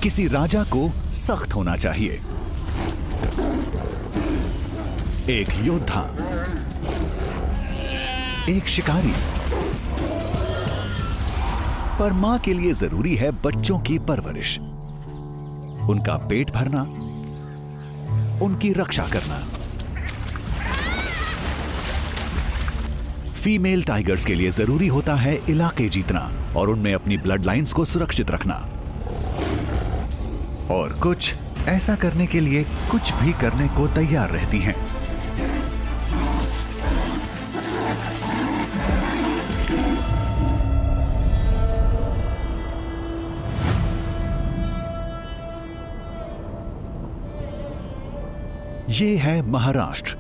किसी राजा को सख्त होना चाहिए, एक योद्धा, एक शिकारी। पर मां के लिए जरूरी है बच्चों की परवरिश, उनका पेट भरना, उनकी रक्षा करना। फीमेल टाइगर्स के लिए जरूरी होता है इलाके जीतना और उनमें अपनी ब्लड लाइंस को सुरक्षित रखना। और कुछ ऐसा करने के लिए कुछ भी करने को तैयार रहती हैं। ये है महाराष्ट्र,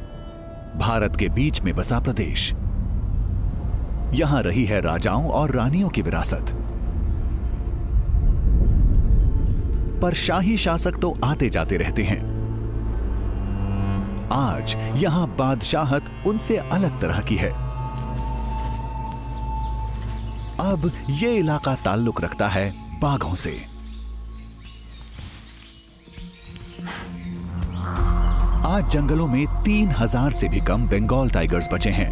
भारत के बीच में बसा प्रदेश। यहां रही है राजाओं और रानियों की विरासत। पर शाही शासक तो आते जाते रहते हैं। आज यहां बादशाहत उनसे अलग तरह की है। अब यह इलाका ताल्लुक रखता है बाघों से। आज जंगलों में 3000 से भी कम बंगाल टाइगर्स बचे हैं।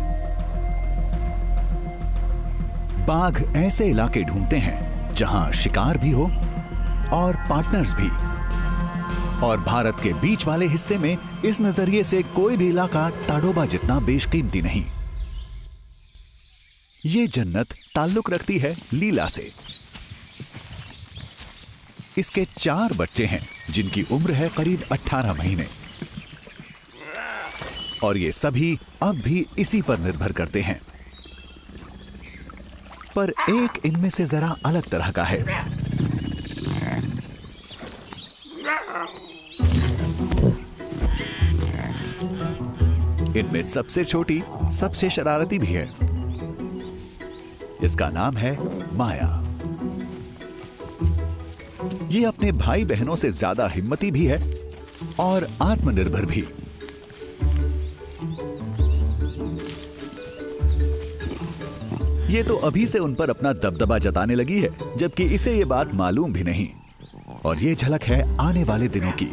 बाघ ऐसे इलाके ढूंढते हैं जहां शिकार भी हो और पार्टनर्स भी। और भारत के बीच वाले हिस्से में इस नजरिए से कोई भी इलाका ताडोबा जितना बेशकीमती नहीं। ये जन्नत ताल्लुक रखती है लीला से। इसके 4 बच्चे हैं जिनकी उम्र है करीब 18 महीने। और ये सभी अब भी इसी पर निर्भर करते हैं। पर एक इनमें से जरा अलग तरह का है। इनमें सबसे छोटी सबसे शरारती भी है। इसका नाम है माया। ये अपने भाई बहनों से ज्यादा हिम्मती भी है और आत्मनिर्भर भी। ये तो अभी से उन पर अपना दबदबा जताने लगी है, जबकि इसे ये बात मालूम भी नहीं। और ये झलक है आने वाले दिनों की।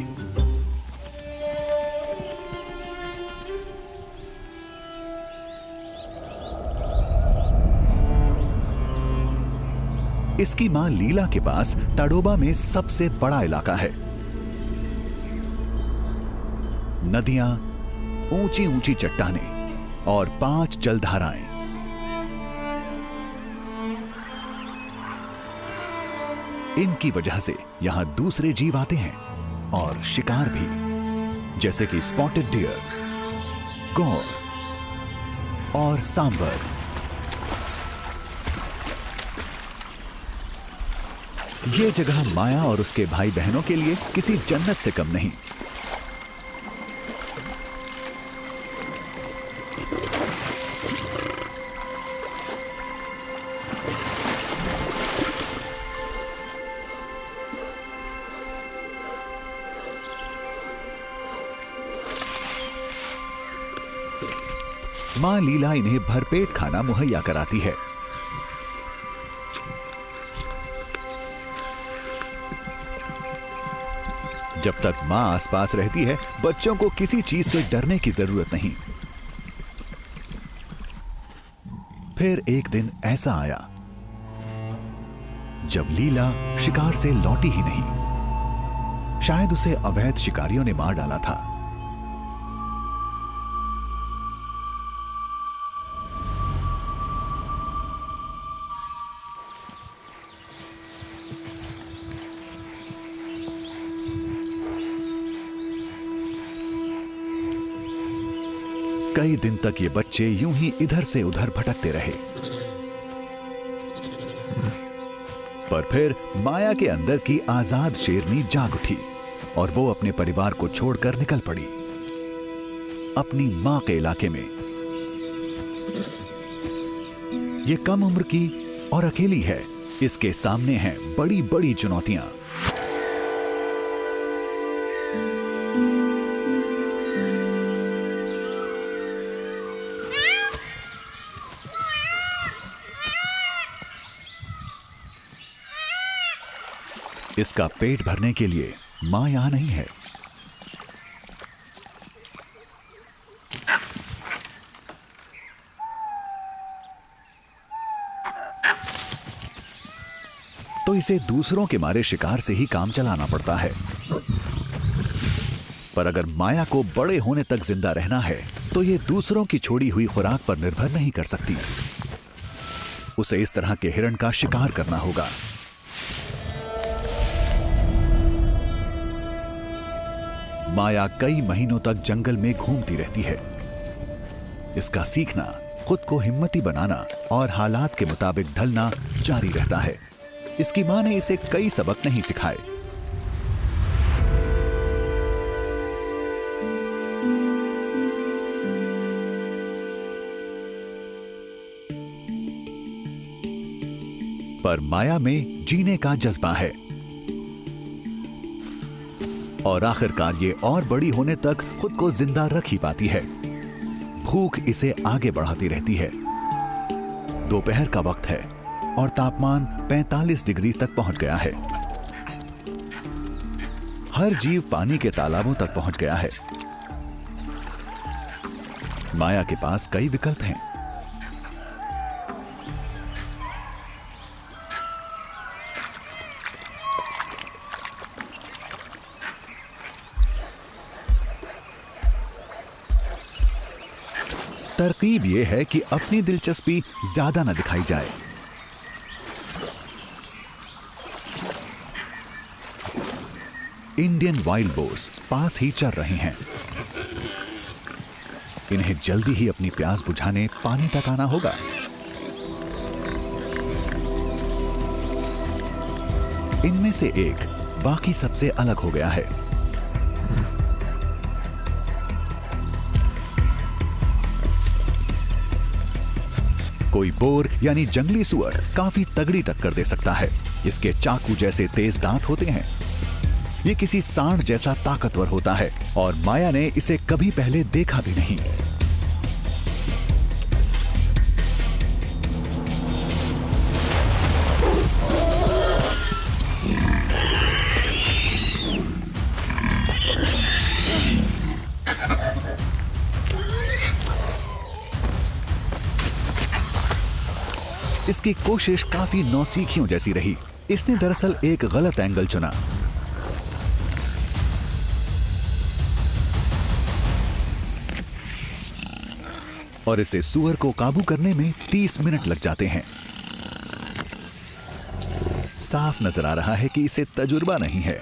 इसकी मां लीला के पास ताडोबा में सबसे बड़ा इलाका है। नदियां, ऊंची ऊंची चट्टानें और 5 जलधाराएं। इनकी वजह से यहां दूसरे जीव आते हैं और शिकार भी, जैसे कि स्पॉटेड डियर, गौर और सांबर। यह जगह माया और उसके भाई बहनों के लिए किसी जन्नत से कम नहीं। मां लीला इन्हें भरपेट खाना मुहैया कराती है। जब तक मां आसपास रहती है, बच्चों को किसी चीज से डरने की जरूरत नहीं। फिर एक दिन ऐसा आया जब लीला शिकार से लौटी ही नहीं। शायद उसे अवैध शिकारियों ने मार डाला था। कई दिन तक ये बच्चे यूं ही इधर से उधर भटकते रहे। पर फिर माया के अंदर की आजाद शेरनी जाग उठी और वो अपने परिवार को छोड़कर निकल पड़ी अपनी मां के इलाके में। ये कम उम्र की और अकेली है। इसके सामने हैं बड़ी बड़ी चुनौतियां। इसका पेट भरने के लिए मां यहां नहीं है। तो इसे दूसरों के मारे शिकार से ही काम चलाना पड़ता है। पर अगर माया को बड़े होने तक जिंदा रहना है तो ये दूसरों की छोड़ी हुई खुराक पर निर्भर नहीं कर सकती। उसे इस तरह के हिरण का शिकार करना होगा। माया कई महीनों तक जंगल में घूमती रहती है। इसका सीखना, खुद को हिम्मती बनाना और हालात के मुताबिक ढलना जारी रहता है। इसकी मां ने इसे कई सबक नहीं सिखाए। पर माया में जीने का जज्बा है और आखिरकार ये और बड़ी होने तक खुद को जिंदा रख ही पाती है। भूख इसे आगे बढ़ाती रहती है। दोपहर का वक्त है और तापमान 45 डिग्री तक पहुंच गया है। हर जीव पानी के तालाबों तक पहुंच गया है। माया के पास कई विकल्प हैं। तरकीब यह है कि अपनी दिलचस्पी ज्यादा न दिखाई जाए। इंडियन वाइल्ड बोर्स पास ही चल रहे हैं। इन्हें जल्दी ही अपनी प्यास बुझाने पानी तक आना होगा। इनमें से एक बाकी सबसे अलग हो गया है। कोई बोर यानी जंगली सुअर काफी तगड़ी टक्कर दे सकता है। इसके चाकू जैसे तेज दांत होते हैं। ये किसी सांड जैसा ताकतवर होता है और माया ने इसे कभी पहले देखा भी नहीं। इसकी कोशिश काफी नौसीखियों जैसी रही। इसने दरअसल एक गलत एंगल चुना। और इसे सुअर को काबू करने में 30 मिनट लग जाते हैं। साफ नजर आ रहा है कि इसे तजुर्बा नहीं है।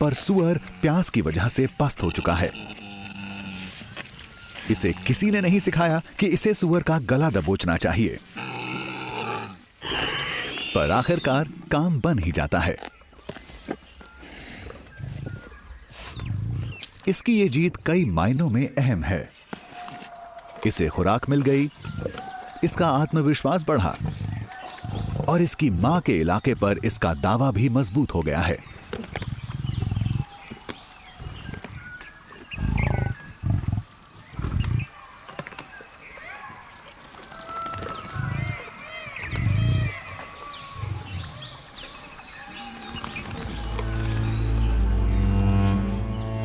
पर सुअर प्यास की वजह से पस्त हो चुका है। इसे किसी ने नहीं सिखाया कि इसे सुअर का गला दबोचना चाहिए। पर आखिरकार काम बन ही जाता है। इसकी ये जीत कई मायनों में अहम है। इसे खुराक मिल गई, इसका आत्मविश्वास बढ़ा और इसकी मां के इलाके पर इसका दावा भी मजबूत हो गया है।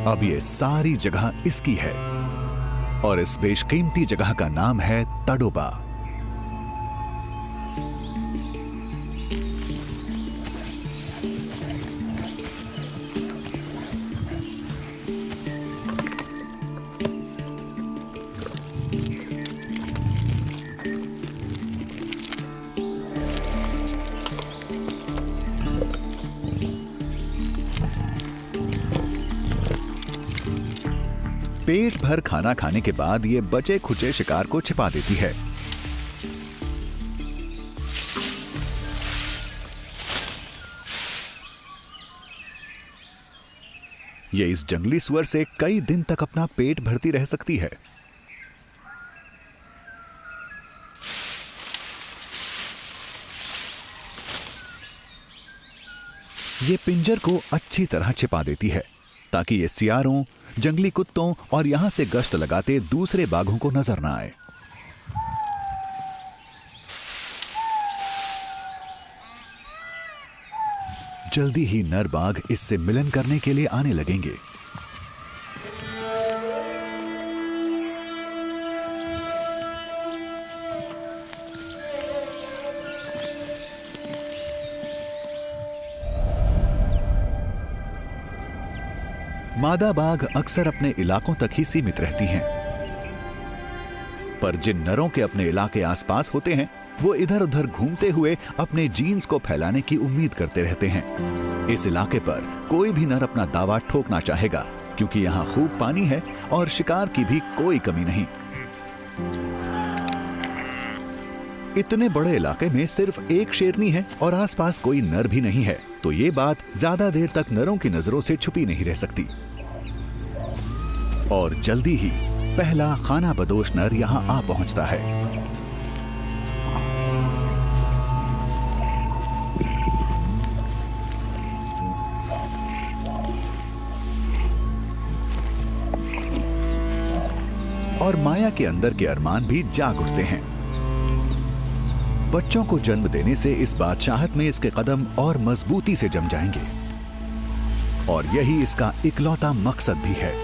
अब ये सारी जगह इसकी है और इस बेशकीमती जगह का नाम है तडोबा। पेट भर खाना खाने के बाद ये बचे खुचे शिकार को छिपा देती है। ये इस जंगली सुअर से कई दिन तक अपना पेट भरती रह सकती है। ये पिंजर को अच्छी तरह छिपा देती है ताकि ये सियारों, जंगली कुत्तों और यहां से गश्त लगाते दूसरे बाघों को नजर ना आए। जल्दी ही नर बाघ इससे मिलन करने के लिए आने लगेंगे। मादा बाघ अक्सर अपने इलाकों तक ही सीमित रहती हैं, पर जिन नरों के अपने इलाके आसपास होते हैं वो इधर उधर घूमते हुए अपने जीन्स को फैलाने की उम्मीद करते रहते हैं। इस इलाके पर कोई भी नर अपना दावा ठोकना चाहेगा, क्योंकि यहाँ खूब पानी है और शिकार की भी कोई कमी नहीं। इतने बड़े इलाके में सिर्फ एक शेरनी है और आसपास कोई नर भी नहीं है, तो ये बात ज्यादा देर तक नरों की नजरों से छुपी नहीं रह सकती। और जल्दी ही पहला खानाबदोश नर यहां आ पहुंचता है। और माया के अंदर के अरमान भी जाग उठते हैं। बच्चों को जन्म देने से इस बादशाहत में इसके कदम और मजबूती से जम जाएंगे, और यही इसका इकलौता मकसद भी है।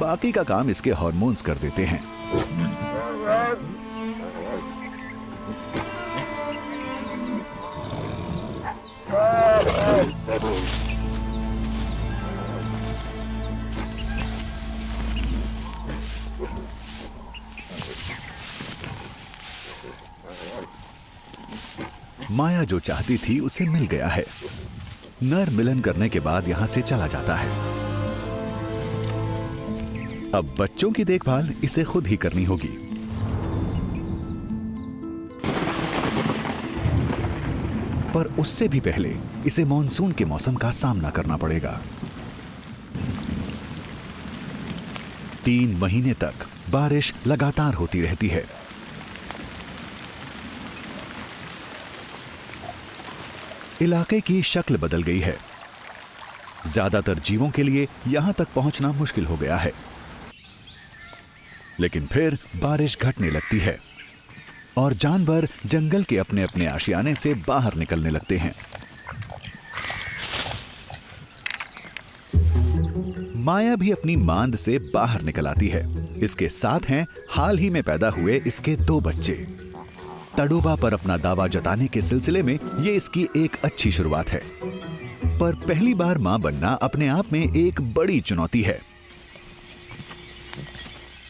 बाकी का काम इसके हार्मोन्स कर देते हैं। माया जो चाहती थी उसे मिल गया है। नर मिलन करने के बाद यहां से चला जाता है। अब बच्चों की देखभाल इसे खुद ही करनी होगी। पर उससे भी पहले इसे मॉनसून के मौसम का सामना करना पड़ेगा। 3 महीने तक बारिश लगातार होती रहती है। इलाके की शक्ल बदल गई है। ज्यादातर जीवों के लिए यहां तक पहुंचना मुश्किल हो गया है। लेकिन फिर बारिश घटने लगती है और जानवर जंगल के अपने अपने आशियाने से बाहर निकलने लगते हैं। माया भी अपनी मांद से बाहर निकल आती है। इसके साथ हैं हाल ही में पैदा हुए इसके 2 बच्चे। तड़ोबा पर अपना दावा जताने के सिलसिले में ये इसकी एक अच्छी शुरुआत है, पर पहली बार मां बनना अपने आप में एक बड़ी चुनौती है।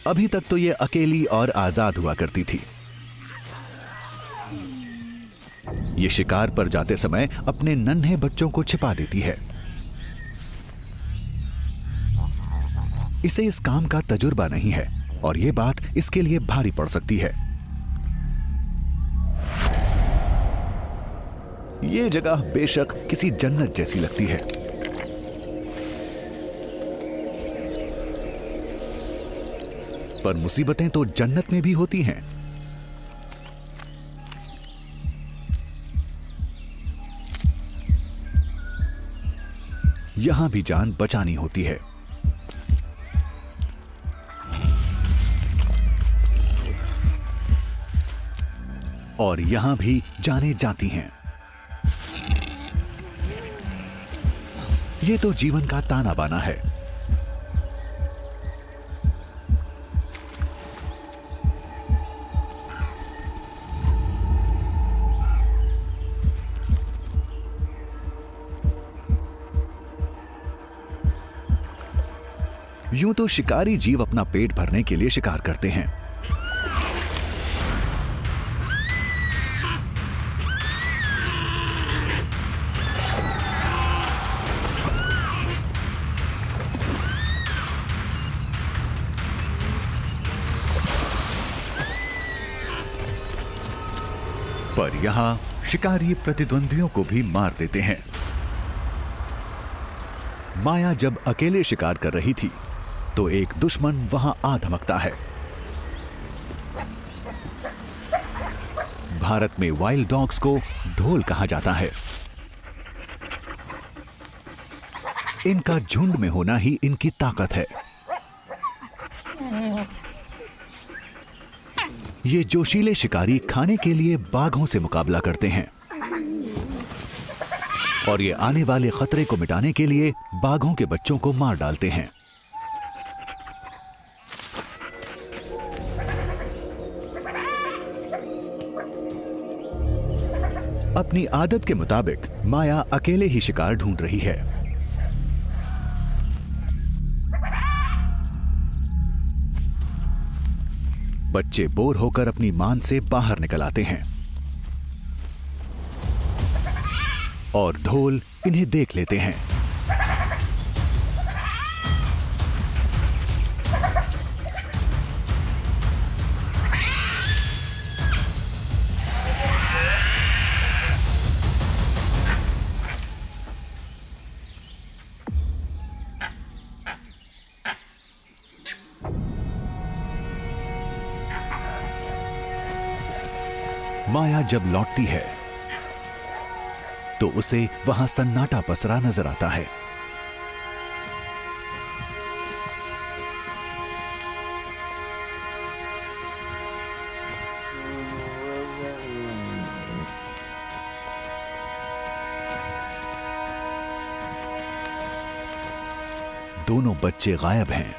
अभी तक तो ये अकेली और आजाद हुआ करती थी। ये शिकार पर जाते समय अपने नन्हे बच्चों को छिपा देती है। इसे इस काम का तजुर्बा नहीं है और यह बात इसके लिए भारी पड़ सकती है। यह जगह बेशक किसी जन्नत जैसी लगती है, पर मुसीबतें तो जन्नत में भी होती हैं। यहां भी जान बचानी होती है। और यहां भी जाने जाती हैं। ये तो जीवन का ताना बाना है। यूं तो शिकारी जीव अपना पेट भरने के लिए शिकार करते हैं, पर यहां शिकारी प्रतिद्वंदियों को भी मार देते हैं। माया जब अकेले शिकार कर रही थी तो एक दुश्मन वहां आ धमकता है। भारत में वाइल्ड डॉग्स को ढोल कहा जाता है। इनका झुंड में होना ही इनकी ताकत है। ये जोशीले शिकारी खाने के लिए बाघों से मुकाबला करते हैं। और ये आने वाले खतरे को मिटाने के लिए बाघों के बच्चों को मार डालते हैं। अपनी आदत के मुताबिक माया अकेले ही शिकार ढूंढ रही है। बच्चे बोर होकर अपनी मान से बाहर निकल आते हैं और ढोल इन्हें देख लेते हैं। माया जब लौटती है तो उसे वहां सन्नाटा पसरा नजर आता है। दोनों बच्चे गायब हैं।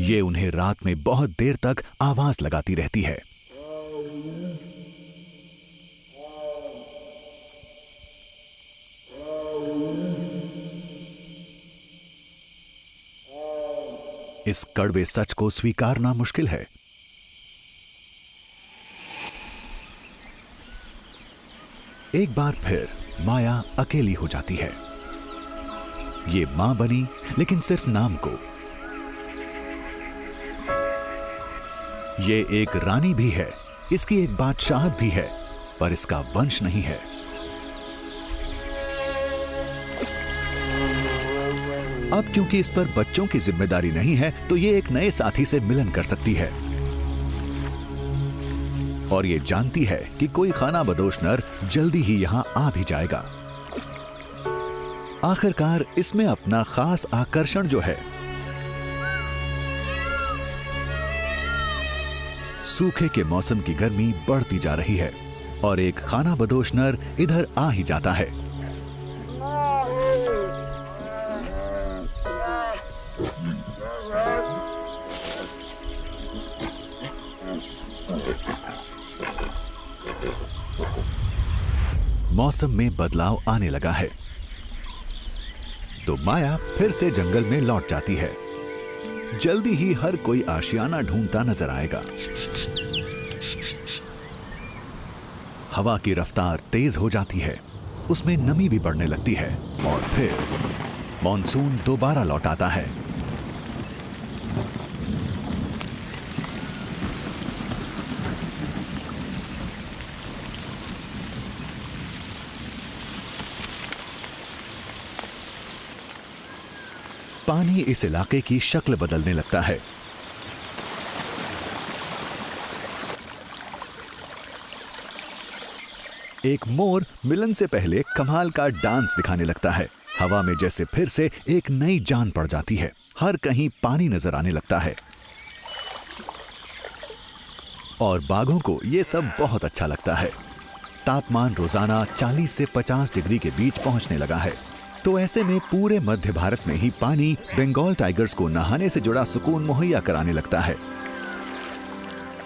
ये उन्हें रात में बहुत देर तक आवाज लगाती रहती है। इस कड़वे सच को स्वीकारना मुश्किल है। एक बार फिर माया अकेली हो जाती है। ये मां बनी, लेकिन सिर्फ नाम को। ये एक रानी भी है, इसकी एक बादशाहत भी है, पर इसका वंश नहीं है। अब क्योंकि इस पर बच्चों की जिम्मेदारी नहीं है, तो ये एक नए साथी से मिलन कर सकती है और ये जानती है कि कोई खाना बदोश नर जल्दी ही यहां आ भी जाएगा। आखिरकार इसमें अपना खास आकर्षण जो है, सूखे के मौसम की गर्मी बढ़ती जा रही है और एक खाना बदोश नर इधर आ ही जाता है। मौसम में बदलाव आने लगा है तो माया फिर से जंगल में लौट जाती है। जल्दी ही हर कोई आशियाना ढूंढता नजर आएगा। हवा की रफ्तार तेज हो जाती है, उसमें नमी भी बढ़ने लगती है और फिर मॉनसून दोबारा लौट आता है। पानी इस इलाके की शक्ल बदलने लगता है। एक मोर मिलन से पहले कमाल का डांस दिखाने लगता है। हवा में जैसे फिर से एक नई जान पड़ जाती है। हर कहीं पानी नजर आने लगता है और बाघों को यह सब बहुत अच्छा लगता है। तापमान रोजाना 40 से 50 डिग्री के बीच पहुंचने लगा है, तो ऐसे में पूरे मध्य भारत में ही पानी बंगाल टाइगर्स को नहाने से जुड़ा सुकून मुहैया कराने लगता है।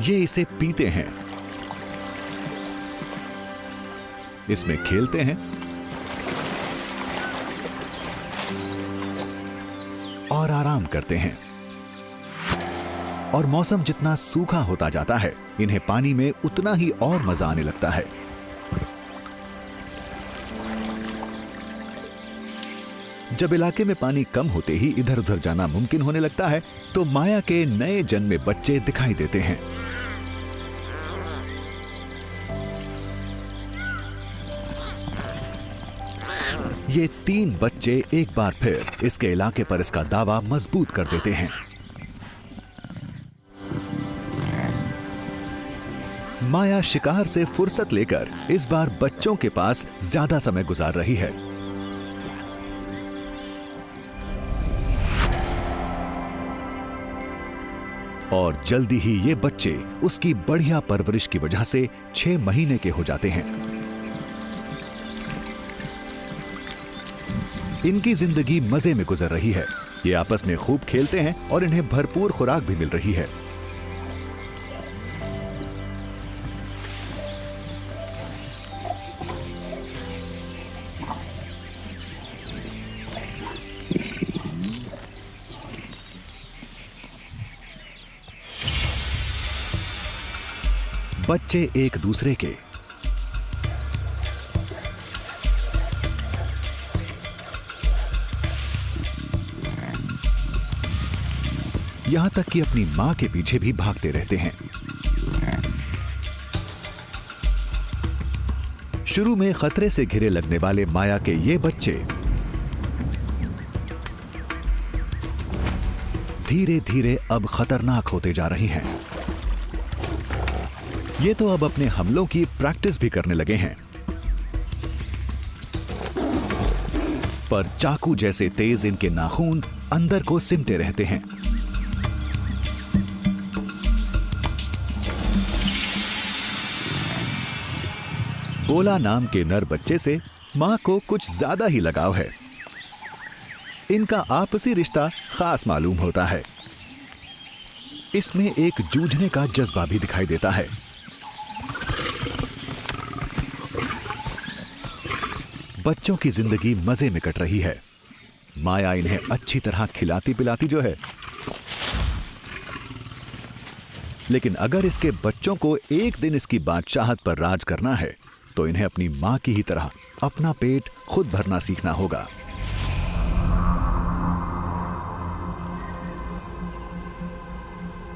ये इसे पीते हैं, इसमें खेलते हैं और आराम करते हैं। और मौसम जितना सूखा होता जाता है, इन्हें पानी में उतना ही और मजा आने लगता है। जब इलाके में पानी कम होते ही इधर उधर जाना मुमकिन होने लगता है, तो माया के नए जन्मे बच्चे दिखाई देते हैं। ये 3 बच्चे एक बार फिर इसके इलाके पर इसका दावा मजबूत कर देते हैं। माया शिकार से फुर्सत लेकर इस बार बच्चों के पास ज्यादा समय गुजार रही है। और जल्दी ही ये बच्चे उसकी बढ़िया परवरिश की वजह से 6 महीने के हो जाते हैं। इनकी जिंदगी मजे में गुजर रही है। ये आपस में खूब खेलते हैं और इन्हें भरपूर खुराक भी मिल रही है। बच्चे एक दूसरे के यहां तक कि अपनी मां के पीछे भी भागते रहते हैं। शुरू में खतरे से घिरे लगने वाले माया के ये बच्चे धीरे धीरे अब खतरनाक होते जा रहे हैं। ये तो अब अपने हमलों की प्रैक्टिस भी करने लगे हैं। पर चाकू जैसे तेज इनके नाखून अंदर को सिमटे रहते हैं। बोला नाम के नर बच्चे से मां को कुछ ज्यादा ही लगाव है। इनका आपसी रिश्ता खास मालूम होता है। इसमें एक जूझने का जज्बा भी दिखाई देता है। बच्चों की जिंदगी मजे में कट रही है। माया इन्हें अच्छी तरह खिलाती पिलाती जो है। लेकिन अगर इसके बच्चों को एक दिन इसकी बादशाहत पर राज करना है तो इन्हें अपनी मां की ही तरह अपना पेट खुद भरना सीखना होगा।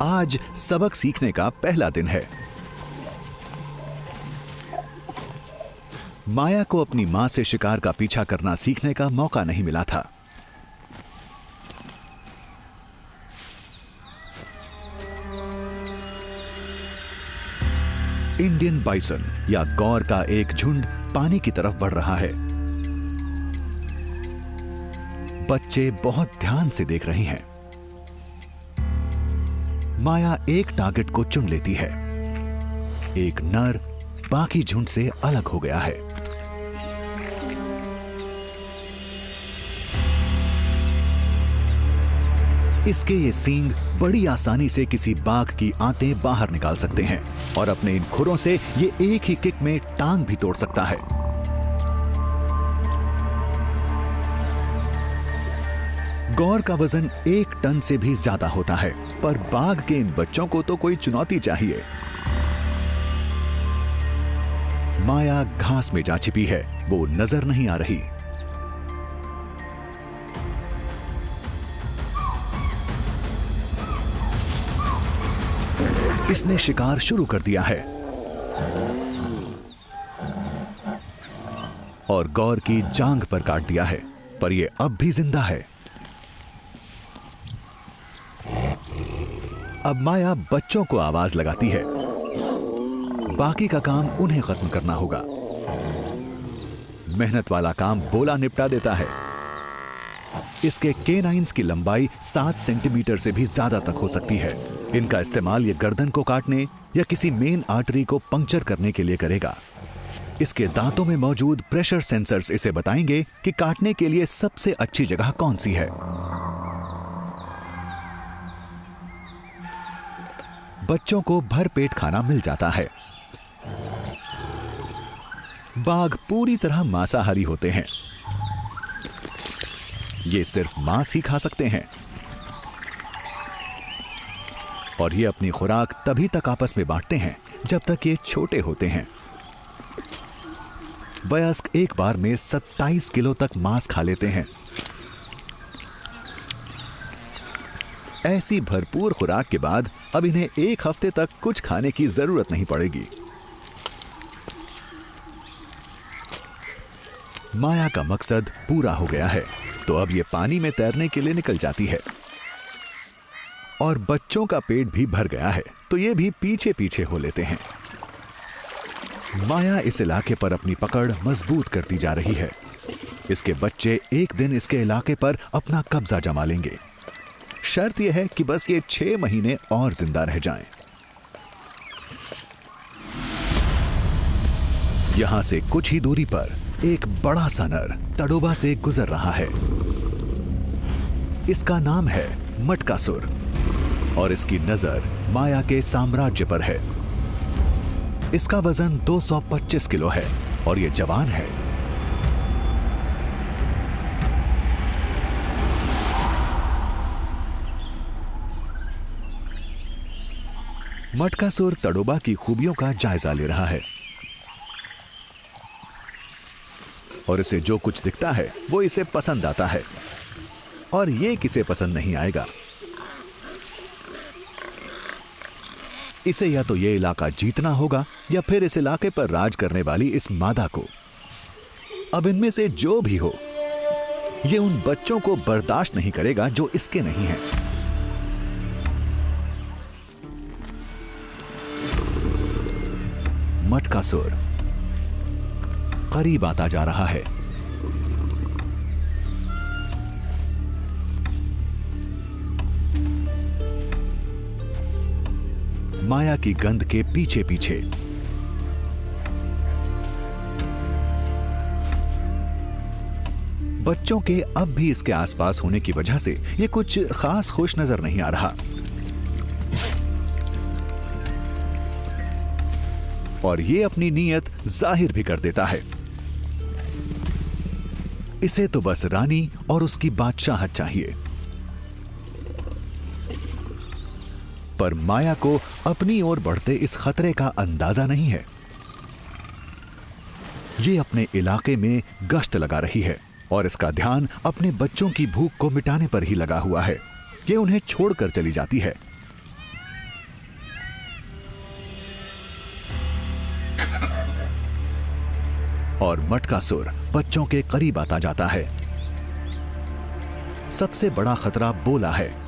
आज सबक सीखने का पहला दिन है। माया को अपनी मां से शिकार का पीछा करना सीखने का मौका नहीं मिला था। इंडियन बाइसन या गौर का एक झुंड पानी की तरफ बढ़ रहा है। बच्चे बहुत ध्यान से देख रहे हैं। माया एक टारगेट को चुन लेती है। एक नर बाकी झुंड से अलग हो गया है। इसके ये सींग बड़ी आसानी से किसी बाघ की आंतें बाहर निकाल सकते हैं और अपने इन खुरों से ये एक ही किक में टांग भी तोड़ सकता है। गौर का वजन 1 टन से भी ज्यादा होता है, पर बाघ के इन बच्चों को तो कोई चुनौती चाहिए। माया घास में जा छिपी है, वो नजर नहीं आ रही। इसने शिकार शुरू कर दिया है और गौर की जांघ पर काट दिया है, पर यह अब भी जिंदा है। अब माया बच्चों को आवाज लगाती है। बाकी का काम उन्हें खत्म करना होगा। मेहनत वाला काम बोला निपटा देता है। इसके केनाइन्स की लंबाई 7 सेंटीमीटर से भी ज्यादा तक हो सकती है। इनका इस्तेमाल ये गर्दन को काटने या किसी मेन आर्टरी को पंक्चर करने के लिए करेगा। इसके दांतों में मौजूद प्रेशर सेंसर्स इसे बताएंगे कि काटने के लिए सबसे अच्छी जगह कौन सी है। बच्चों को भरपेट खाना मिल जाता है। बाघ पूरी तरह मांसाहारी होते हैं। ये सिर्फ मांस ही खा सकते हैं और ये अपनी खुराक तभी तक आपस में बांटते हैं जब तक ये छोटे होते हैं। वयस्क एक बार में 27 किलो तक मांस खा लेते हैं। ऐसी भरपूर खुराक के बाद अब इन्हें 1 हफ्ते तक कुछ खाने की जरूरत नहीं पड़ेगी। माया का मकसद पूरा हो गया है, तो अब ये पानी में तैरने के लिए निकल जाती है और बच्चों का पेट भी भर गया है, तो ये भी पीछे पीछे हो लेते हैं। माया इस इलाके पर अपनी पकड़ मजबूत करती जा रही है। इसके बच्चे एक दिन इसके इलाके पर अपना कब्जा जमा लेंगे। शर्त यह है कि बस ये 6 महीने और जिंदा रह जाएं। यहां से कुछ ही दूरी पर एक बड़ा सा नर तड़ोबा से गुजर रहा है। इसका नाम है मटकासुर और इसकी नजर माया के साम्राज्य पर है। इसका वजन 225 किलो है और यह जवान है। मटकासुर तड़ोबा की खूबियों का जायजा ले रहा है और इसे जो कुछ दिखता है वो इसे पसंद आता है और ये किसे पसंद नहीं आएगा। इसे या तो ये इलाका जीतना होगा या फिर इस इलाके पर राज करने वाली इस मादा को। अब इनमें से जो भी हो, ये उन बच्चों को बर्दाश्त नहीं करेगा जो इसके नहीं हैं। मटकासुर करीब आता जा रहा है। माया की गंध के पीछे पीछे बच्चों के अब भी इसके आसपास होने की वजह से यह कुछ खास खुश नजर नहीं आ रहा और ये अपनी नीयत जाहिर भी कर देता है। इसे तो बस रानी और उसकी बादशाहत चाहिए। पर माया को अपनी ओर बढ़ते इस खतरे का अंदाजा नहीं है। ये अपने इलाके में गश्त लगा रही है और इसका ध्यान अपने बच्चों की भूख को मिटाने पर ही लगा हुआ है। ये उन्हें छोड़कर चली जाती है। और मटकासुर बच्चों के करीब आता जाता है। सबसे बड़ा खतरा बोला है।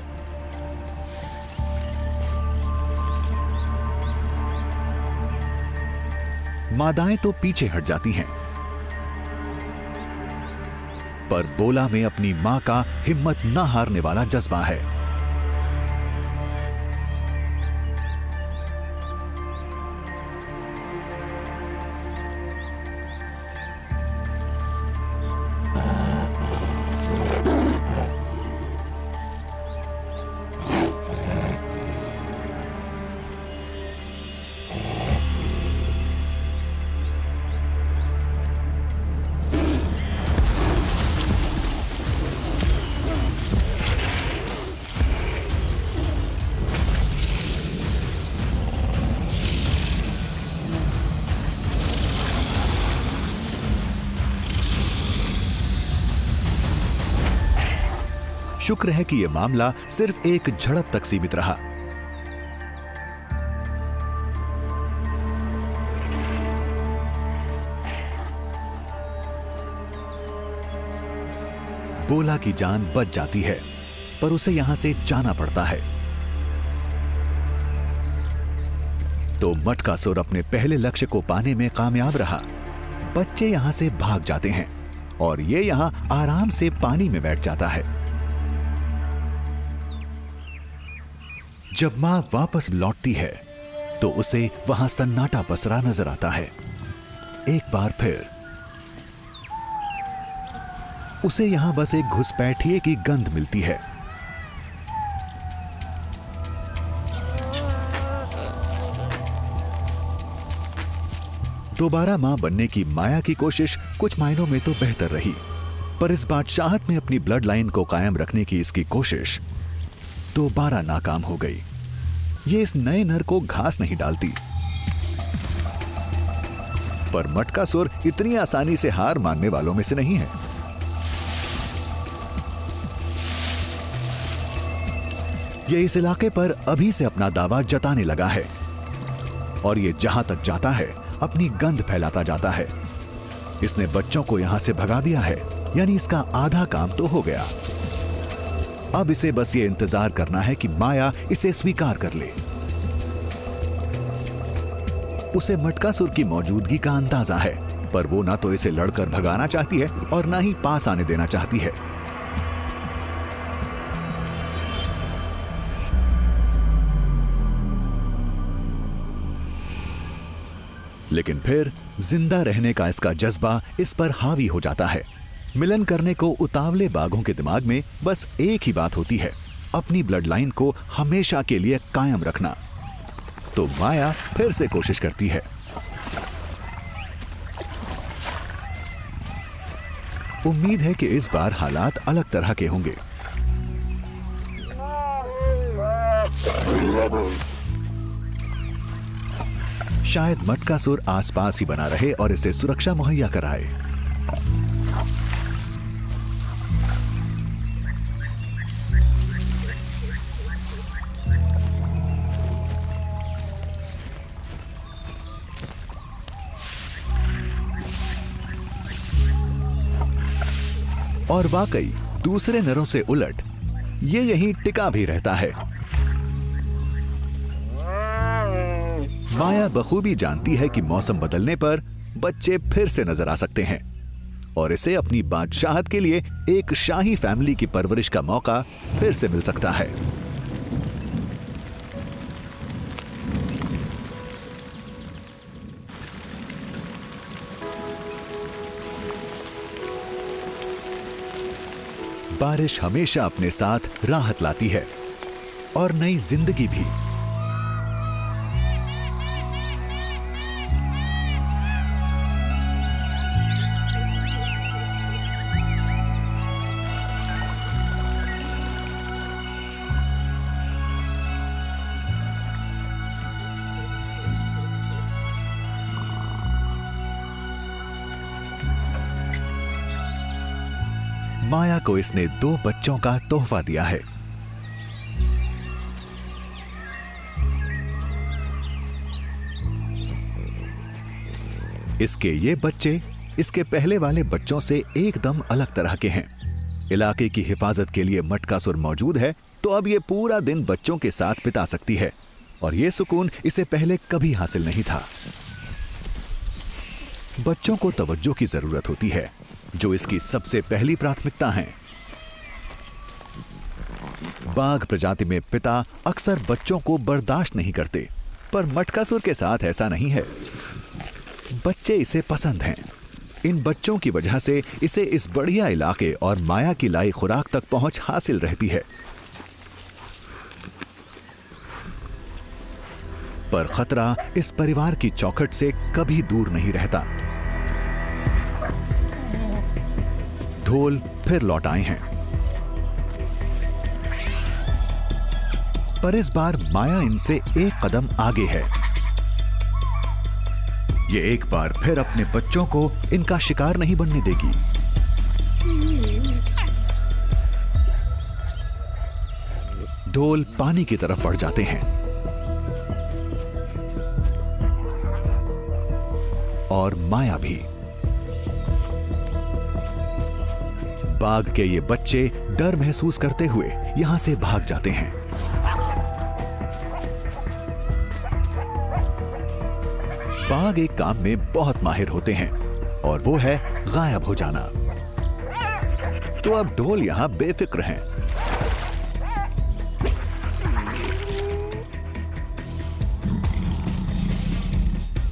मादाएं तो पीछे हट जाती हैं, पर बोला में अपनी मां का हिम्मत न हारने वाला जज्बा है। शुक्र है कि यह मामला सिर्फ एक झड़प तक सीमित रहा। बोला की जान बच जाती है, पर उसे यहां से जाना पड़ता है। तो मटकासुर अपने पहले लक्ष्य को पाने में कामयाब रहा। बच्चे यहां से भाग जाते हैं और ये यहां आराम से पानी में बैठ जाता है। जब मां वापस लौटती है तो उसे वहां सन्नाटा पसरा नजर आता है। एक बार फिर उसे यहां बस एक घुसपैठिए की गंध मिलती है। दोबारा मां बनने की माया की कोशिश कुछ मायनों में तो बेहतर रही, पर इस बादशाहत में अपनी ब्लड लाइन को कायम रखने की इसकी कोशिश दोबारा नाकाम हो गई। ये इस नए नर को घास नहीं डालती। पर मटकासुर इतनी आसानी से हार मानने वालों में से नहीं है। ये इस इलाके पर अभी से अपना दावा जताने लगा है और ये जहां तक जाता है अपनी गंध फैलाता जाता है। इसने बच्चों को यहां से भगा दिया है, यानी इसका आधा काम तो हो गया। अब इसे बस ये इंतजार करना है कि माया इसे स्वीकार कर ले। उसे मटकासुर की मौजूदगी का अंदाजा है, पर वो ना तो इसे लड़कर भगाना चाहती है और ना ही पास आने देना चाहती है। लेकिन फिर जिंदा रहने का इसका जज्बा इस पर हावी हो जाता है। मिलन करने को उतावले बाघों के दिमाग में बस एक ही बात होती है, अपनी ब्लड लाइन को हमेशा के लिए कायम रखना। तो माया फिर से कोशिश करती है। उम्मीद है कि इस बार हालात अलग तरह के होंगे। शायद मटकासुर आसपास ही बना रहे और इसे सुरक्षा मुहैया कराए। और वाकई दूसरे नरों से उलट ये यहीं टिका भी रहता है। माया बखूबी जानती है कि मौसम बदलने पर बच्चे फिर से नजर आ सकते हैं और इसे अपनी बादशाहत के लिए एक शाही फैमिली की परवरिश का मौका फिर से मिल सकता है। बारिश हमेशा अपने साथ राहत लाती है और नई जिंदगी भी। माया को इसने 2 बच्चों का तोहफा दिया है। इसके ये बच्चे इसके पहले वाले बच्चों से एकदम अलग तरह के हैं। इलाके की हिफाजत के लिए मटकासुर मौजूद है, तो अब ये पूरा दिन बच्चों के साथ बिता सकती है और ये सुकून इसे पहले कभी हासिल नहीं था। बच्चों को तवज्जो की जरूरत होती है, जो इसकी सबसे पहली प्राथमिकता है। बाघ प्रजाति में पिता अक्सर बच्चों को बर्दाश्त नहीं करते, पर मटकासुर के साथ ऐसा नहीं है। बच्चे इसे पसंद हैं। इन बच्चों की वजह से इसे इस बढ़िया इलाके और माया की लाई खुराक तक पहुंच हासिल रहती है। पर खतरा इस परिवार की चौखट से कभी दूर नहीं रहता। ढोल फिर लौट आए हैं, पर इस बार माया इनसे एक कदम आगे है। ये एक बार फिर अपने बच्चों को इनका शिकार नहीं बनने देगी। ढोल पानी की तरफ बढ़ जाते हैं और माया भी। बाघ के ये बच्चे डर महसूस करते हुए यहां से भाग जाते हैं। बाघ एक काम में बहुत माहिर होते हैं और वो है गायब हो जाना। तो अब ढोल यहां बेफिक्र हैं।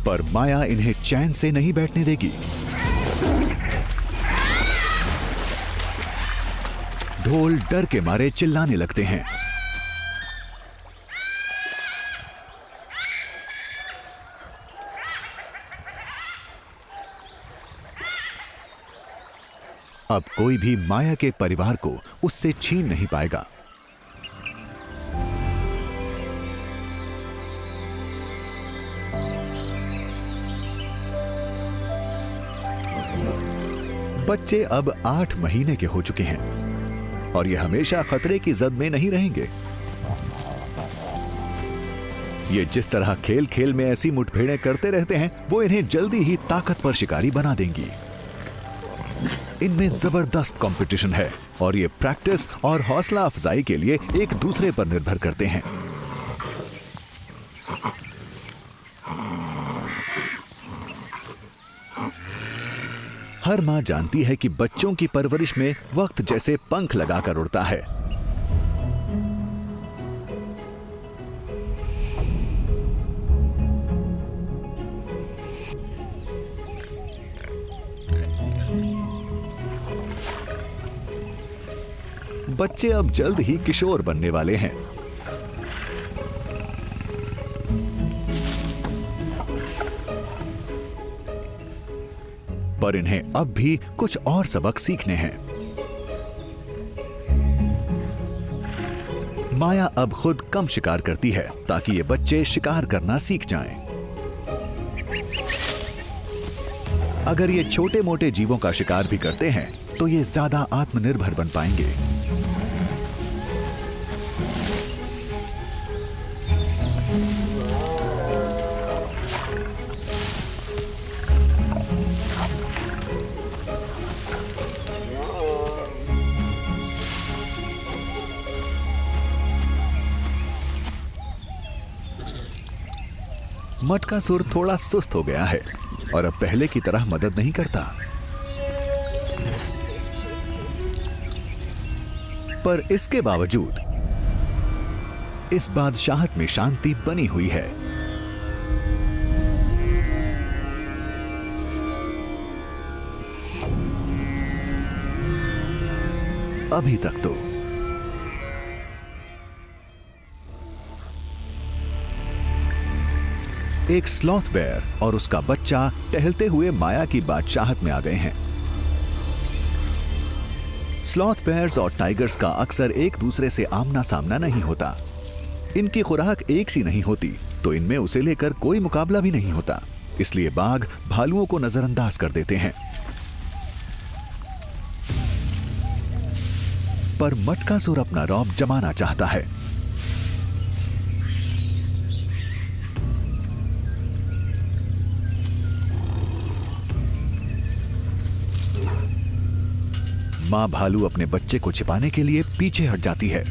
पर माया इन्हें चैन से नहीं बैठने देगी। ढोल डर के मारे चिल्लाने लगते हैं। अब कोई भी माया के परिवार को उससे छीन नहीं पाएगा। बच्चे अब 8 महीने के हो चुके हैं और ये हमेशा खतरे की जद में नहीं रहेंगे। ये जिस तरह खेल खेल में ऐसी मुठभेड़ें करते रहते हैं, वो इन्हें जल्दी ही ताकतवर शिकारी बना देंगी। इनमें जबरदस्त कंपटीशन है और ये प्रैक्टिस और हौसला अफजाई के लिए एक दूसरे पर निर्भर करते हैं। हर माँ जानती है कि बच्चों की परवरिश में वक्त जैसे पंख लगाकर उड़ता है। बच्चे अब जल्द ही किशोर बनने वाले हैं। पर इन्हें अब भी कुछ और सबक सीखने हैं। माया अब खुद कम शिकार करती है ताकि ये बच्चे शिकार करना सीख जाएं। अगर ये छोटे मोटे जीवों का शिकार भी करते हैं तो ये ज्यादा आत्मनिर्भर बन पाएंगे। मटकासुर थोड़ा सुस्त हो गया है और अब पहले की तरह मदद नहीं करता। पर इसके बावजूद इस बादशाहत में शांति बनी हुई है। अभी तक तो। एक स्लॉथ बेयर और उसका बच्चा टहलते हुए माया की बादशाहत में आ गए हैं। स्लॉथ बेयर्स और टाइगर्स का अक्सर एक दूसरे से आमना सामना नहीं होता। इनकी खुराक एक सी नहीं होती तो इनमें उसे लेकर कोई मुकाबला भी नहीं होता। इसलिए बाघ भालुओं को नजरअंदाज कर देते हैं। पर मटकासुर अपना रौब जमाना चाहता है। मां भालू अपने बच्चे को छिपाने के लिए पीछे हट जाती है।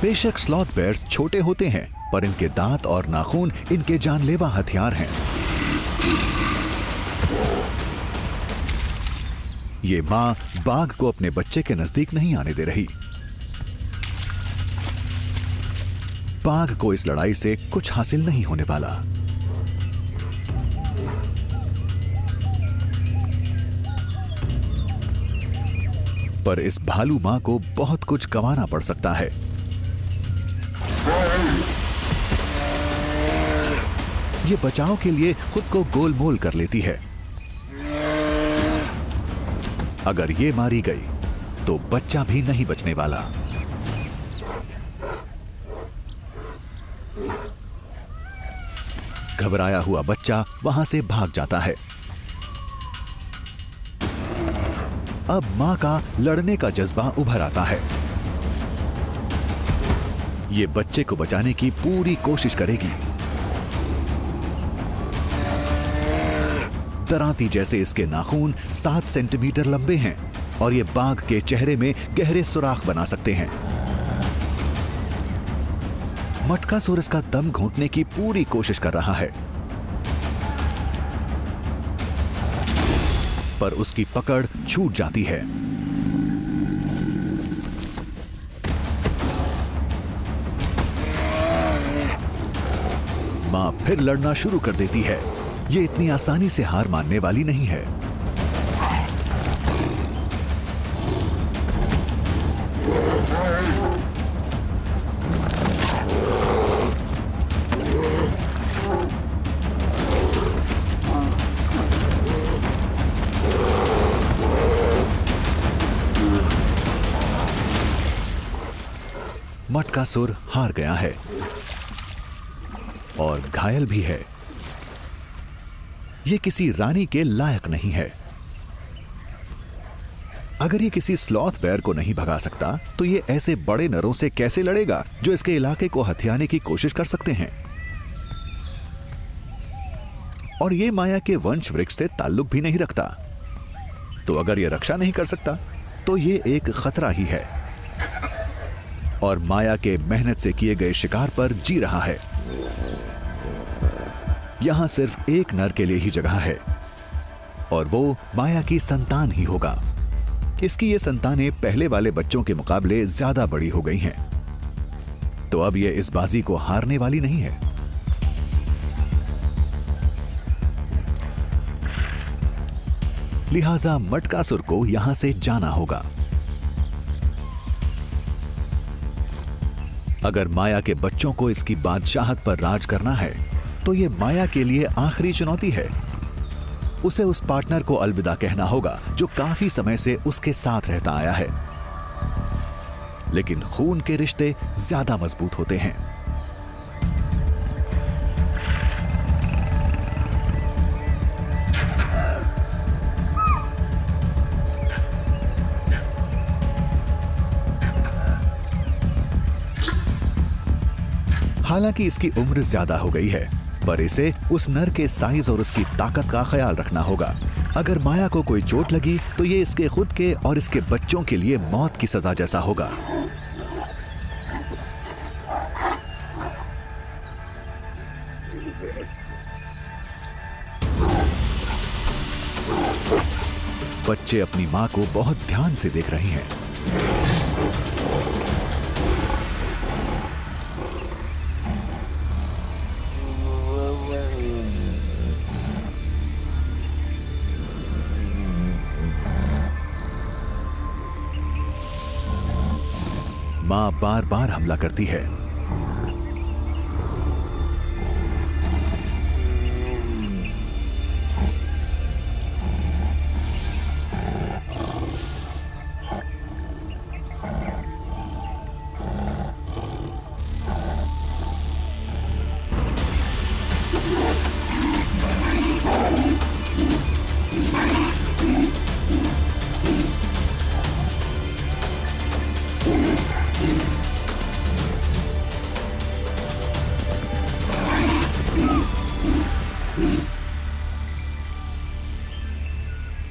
बेशक स्लॉथ बेयर्स छोटे होते हैं पर इनके दांत और नाखून इनके जानलेवा हथियार हैं। ये मां बाघ को अपने बच्चे के नजदीक नहीं आने दे रही। बाघ को इस लड़ाई से कुछ हासिल नहीं होने वाला। पर इस भालू मां को बहुत कुछ गंवाना पड़ सकता है। ये बचाव के लिए खुद को गोलमोल कर लेती है। अगर ये मारी गई तो बच्चा भी नहीं बचने वाला। घबराया हुआ बच्चा वहां से भाग जाता है। अब मां का लड़ने का जज्बा उभर आता है। ये बच्चे को बचाने की पूरी कोशिश करेगी। दरांती जैसे इसके नाखून 7 सेंटीमीटर लंबे हैं और ये बाघ के चेहरे में गहरे सुराख बना सकते हैं। मटकासुर इसका दम घोंटने की पूरी कोशिश कर रहा है, पर उसकी पकड़ छूट जाती है। मां फिर लड़ना शुरू कर देती है। ये इतनी आसानी से हार मानने वाली नहीं है। मटकासुर हार गया है और घायल भी है। ये किसी रानी के लायक नहीं है। अगर ये किसी स्लॉथ बेयर को नहीं भगा सकता तो ये ऐसे बड़े नरों से कैसे लड़ेगा जो इसके इलाके को हथियाने की कोशिश कर सकते हैं। और ये माया के वंश वृक्ष से ताल्लुक भी नहीं रखता। तो अगर ये रक्षा नहीं कर सकता तो ये एक खतरा ही है और माया के मेहनत से किए गए शिकार पर जी रहा है। यहां सिर्फ एक नर के लिए ही जगह है और वो माया की संतान ही होगा। इसकी ये संतानें पहले वाले बच्चों के मुकाबले ज्यादा बड़ी हो गई हैं, तो अब ये इस बाजी को हारने वाली नहीं है। लिहाजा मटकासुर को यहां से जाना होगा। अगर माया के बच्चों को इसकी बादशाहत पर राज करना है तो यह माया के लिए आखिरी चुनौती है। उसे उस पार्टनर को अलविदा कहना होगा जो काफी समय से उसके साथ रहता आया है, लेकिन खून के रिश्ते ज्यादा मजबूत होते हैं। हालांकि इसकी उम्र ज्यादा हो गई है, पर इसे उस नर के साइज और उसकी ताकत का ख्याल रखना होगा। अगर माया को कोई चोट लगी तो ये इसके खुद के और इसके बच्चों के लिए मौत की सजा जैसा होगा। बच्चे अपनी मां को बहुत ध्यान से देख रहे हैं। मां बार बार हमला करती है।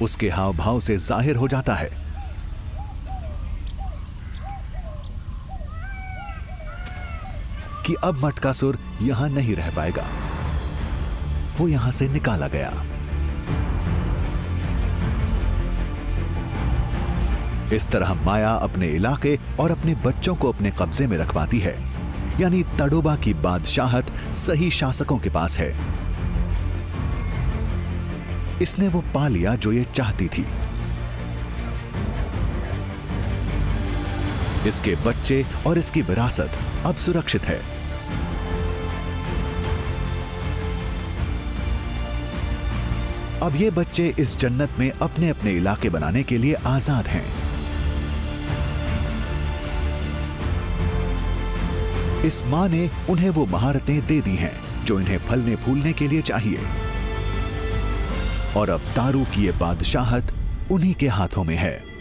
उसके हाव भाव से जाहिर हो जाता है कि अब मटकासुर यहां नहीं रह पाएगा। वो यहां से निकाला गया। इस तरह माया अपने इलाके और अपने बच्चों को अपने कब्जे में रख पाती है, यानी तडोबा की बादशाहत सही शासकों के पास है। इसने वो पा लिया जो ये चाहती थी। इसके बच्चे और इसकी विरासत अब सुरक्षित है। अब ये बच्चे इस जन्नत में अपने अपने इलाके बनाने के लिए आजाद हैं। इस मां ने उन्हें वो महारतें दे दी हैं जो इन्हें फलने फूलने के लिए चाहिए, और अब तारू की ये बादशाहत उन्हीं के हाथों में है।